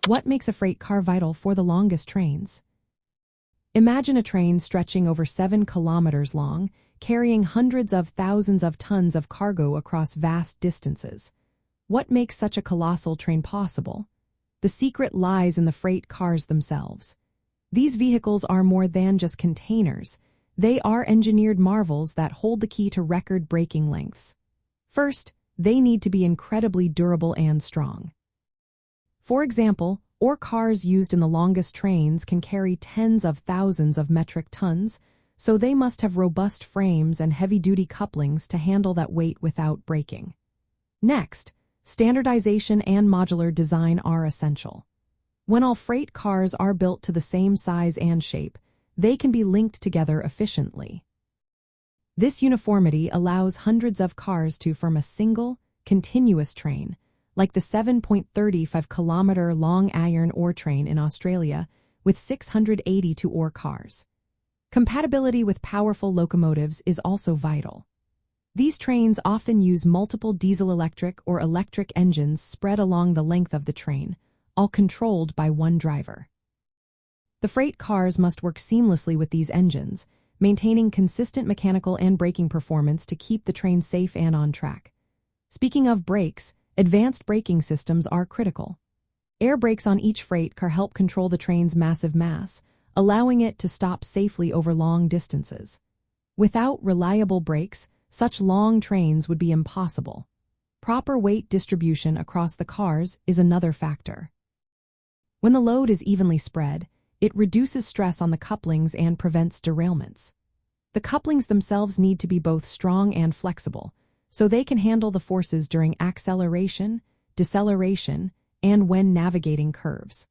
What makes a freight car vital for the longest trains? Imagine a train stretching over 7 kilometers long, carrying hundreds of thousands of tons of cargo across vast distances. What makes such a colossal train possible? The secret lies in the freight cars themselves. These vehicles are more than just containers. They are engineered marvels that hold the key to record-breaking lengths. First, they need to be incredibly durable and strong. For example, ore cars used in the longest trains can carry tens of thousands of metric tons, so they must have robust frames and heavy-duty couplings to handle that weight without breaking. Next, standardization and modular design are essential. When all freight cars are built to the same size and shape, they can be linked together efficiently. This uniformity allows hundreds of cars to form a single, continuous train, like the 7.35-kilometer-long iron ore train in Australia with 682 ore cars. Compatibility with powerful locomotives is also vital. These trains often use multiple diesel-electric or electric engines spread along the length of the train, all controlled by one driver. The freight cars must work seamlessly with these engines, maintaining consistent mechanical and braking performance to keep the train safe and on track. Speaking of brakes, advanced braking systems are critical. Air brakes on each freight car help control the train's massive mass, allowing it to stop safely over long distances. Without reliable brakes, such long trains would be impossible. Proper weight distribution across the cars is another factor. When the load is evenly spread, it reduces stress on the couplings and prevents derailments. The couplings themselves need to be both strong and flexible, so they can handle the forces during acceleration, deceleration, and when navigating curves.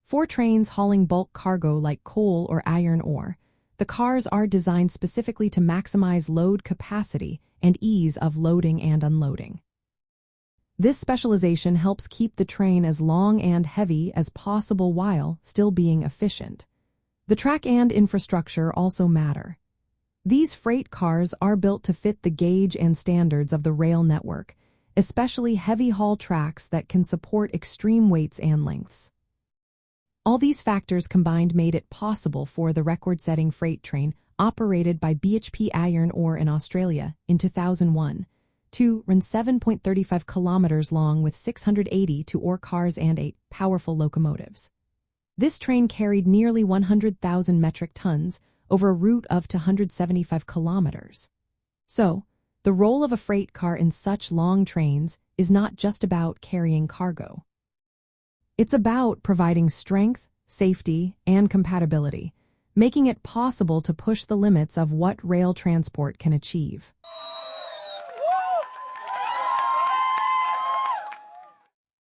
For trains hauling bulk cargo like coal or iron ore, the cars are designed specifically to maximize load capacity and ease of loading and unloading. This specialization helps keep the train as long and heavy as possible while still being efficient. The track and infrastructure also matter. These freight cars are built to fit the gauge and standards of the rail network, especially heavy-haul tracks that can support extreme weights and lengths. All these factors combined made it possible for the record-setting freight train operated by BHP Iron Ore in Australia in 2001 to run 7.35 kilometers long with 682 ore cars and 8 powerful locomotives. This train carried nearly 100,000 metric tons over a route of 275 kilometers. So, the role of a freight car in such long trains is not just about carrying cargo. It's about providing strength, safety, and compatibility, making it possible to push the limits of what rail transport can achieve.